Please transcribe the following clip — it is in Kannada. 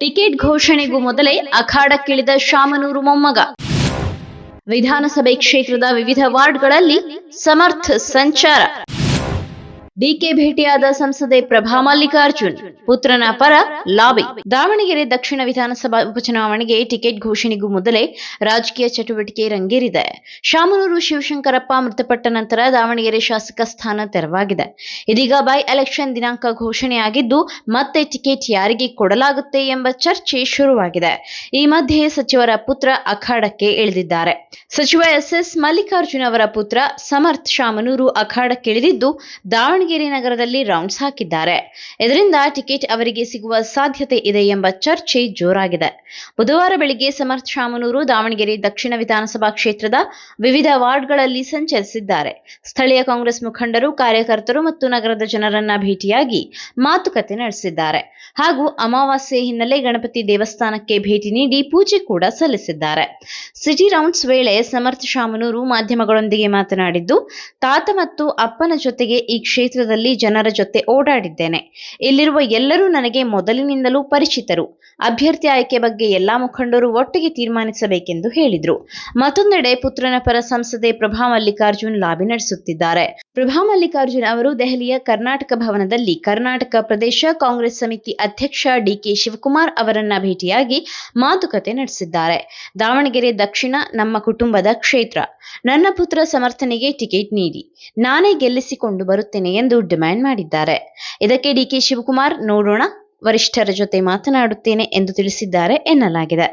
ಟಿಕೆಟ್ ಘೋಷಣೆಗೂ ಮೊದಲೇ ಅಖಾಡಕ್ಕಿಳಿದ ಶಾಮನೂರು ಮೊಮ್ಮಗ. ವಿಧಾನಸಭೆ ಕ್ಷೇತ್ರದ ವಿವಿಧ ವಾರ್ಡ್ಗಳಲ್ಲಿ ಸಮರ್ಥ ಸಂಚಾರ. ಡಿಕೆ ಭೇಟಿಯಾದ ಸಂಸದೆ ಪ್ರಭಾ ಮಲ್ಲಿಕಾರ್ಜುನ್, ಪುತ್ರನ ಪರ ಲಾಬಿ. ದಾವಣಗೆರೆ ದಕ್ಷಿಣ ವಿಧಾನಸಭಾ ಉಪಚುನಾವಣೆಗೆ ಟಿಕೆಟ್ ಘೋಷಣೆಗೂ ಮೊದಲೇ ರಾಜಕೀಯ ಚಟುವಟಿಕೆ ರಂಗೇರಿದೆ. ಶಾಮನೂರು ಶಿವಶಂಕರಪ್ಪ ಮೃತಪಟ್ಟ ನಂತರ ದಾವಣಗೆರೆ ಶಾಸಕ ಸ್ಥಾನ ತೆರವಾಗಿದೆ. ಇದೀಗ ಬೈ ಎಲೆಕ್ಷನ್ ದಿನಾಂಕ ಘೋಷಣೆಯಾಗಿದ್ದು ಮತ್ತೆ ಟಿಕೆಟ್ ಯಾರಿಗೆ ಕೊಡಲಾಗುತ್ತೆ ಎಂಬ ಚರ್ಚೆ ಶುರುವಾಗಿದೆ. ಈ ಮಧ್ಯೆ ಸಚಿವರ ಪುತ್ರ ಅಖಾಡಕ್ಕೆ ಇಳಿದಿದ್ದಾರೆ. ಸಚಿವ ಎಸ್ ಮಲ್ಲಿಕಾರ್ಜುನ್ ಅವರ ಪುತ್ರ ಸಮರ್ಥ ಶಾಮನೂರು ಅಖಾಡಕ್ಕಿಳಿದಿದ್ದು ದಾವಣಗೆರೆ ನಗರದಲ್ಲಿ ರೌಂಡ್ಸ್ ಹಾಕಿದ್ದಾರೆ. ಇದರಿಂದ ಟಿಕೆಟ್ ಅವರಿಗೆ ಸಿಗುವ ಸಾಧ್ಯತೆ ಇದೆ ಎಂಬ ಚರ್ಚೆ ಜೋರಾಗಿದೆ. ಬುಧವಾರ ಬೆಳಿಗ್ಗೆ ಸಮರ್ಥ ಶಾಮನೂರು ದಾವಣಗೆರೆ ದಕ್ಷಿಣ ವಿಧಾನಸಭಾ ಕ್ಷೇತ್ರದ ವಿವಿಧ ವಾರ್ಡ್ಗಳಲ್ಲಿ ಸಂಚರಿಸಿದ್ದಾರೆ. ಸ್ಥಳೀಯ ಕಾಂಗ್ರೆಸ್ ಮುಖಂಡರು, ಕಾರ್ಯಕರ್ತರು ಮತ್ತು ನಗರದ ಜನರನ್ನ ಭೇಟಿಯಾಗಿ ಮಾತುಕತೆ ನಡೆಸಿದ್ದಾರೆ. ಹಾಗೂ ಅಮಾವಾಸ್ಯೆ ಹಿನ್ನೆಲೆ ಗಣಪತಿ ದೇವಸ್ಥಾನಕ್ಕೆ ಭೇಟಿ ನೀಡಿ ಪೂಜೆ ಕೂಡ ಸಲ್ಲಿಸಿದ್ದಾರೆ. ಸಿಟಿ ರೌಂಡ್ಸ್ ವೇಳೆ ಸಮರ್ಥ ಶಾಮನೂರು ಮಾಧ್ಯಮಗಳೊಂದಿಗೆ ಮಾತನಾಡಿದ್ದು, ತಾತ ಮತ್ತು ಅಪ್ಪನ ಜೊತೆಗೆ ಈ ಕ್ಷೇತ್ರದಲ್ಲಿ ಜನರ ಜೊತೆ ಓಡಾಡಿದ್ದೇನೆ. ಇಲ್ಲಿರುವ ಎಲ್ಲರೂ ನನಗೆ ಮೊದಲಿನಿಂದಲೂ ಪರಿಚಿತರು. ಅಭ್ಯರ್ಥಿ ಆಯ್ಕೆ ಬಗ್ಗೆ ಎಲ್ಲಾ ಮುಖಂಡರು ಒಟ್ಟಿಗೆ ತೀರ್ಮಾನಿಸಬೇಕೆಂದು ಹೇಳಿದರು. ಮತ್ತೊಂದೆಡೆ ಪುತ್ರನ ಪರ ಸಂಸದೆ ಪ್ರಭಾ ಮಲ್ಲಿಕಾರ್ಜುನ್ ಲಾಬಿ ನಡೆಸುತ್ತಿದ್ದಾರೆ. ಪ್ರಭಾ ಮಲ್ಲಿಕಾರ್ಜುನ್ ಅವರು ದೆಹಲಿಯ ಕರ್ನಾಟಕ ಭವನದಲ್ಲಿ ಕರ್ನಾಟಕ ಪ್ರದೇಶ ಕಾಂಗ್ರೆಸ್ ಸಮಿತಿ ಅಧ್ಯಕ್ಷ ಡಿಕೆ ಶಿವಕುಮಾರ್ ಅವರನ್ನ ಭೇಟಿಯಾಗಿ ಮಾತುಕತೆ ನಡೆಸಿದ್ದಾರೆ. ದಾವಣಗೆರೆ ದಕ್ಷಿಣ ನಮ್ಮ ಕುಟುಂಬದ ಕ್ಷೇತ್ರ. ನನ್ನ ಪುತ್ರ ಸಮರ್ಥನೆಗೆ ಟಿಕೆಟ್ ನೀಡಿ, ನಾನೇ ಗೆಲ್ಲಿಸಿಕೊಂಡು ಬರುತ್ತೇನೆ ಎಂದು ಡಿಮ್ಯಾಂಡ್ ಮಾಡಿದ್ದಾರೆ. ಇದಕ್ಕೆ ಡಿಕೆ ಶಿವಕುಮಾರ್ ನೋಡೋಣ, ವರಿಷ್ಠರ ಜೊತೆ ಮಾತನಾಡುತ್ತೇನೆ ಎಂದು ತಿಳಿಸಿದ್ದಾರೆ ಎನ್ನಲಾಗಿದೆ.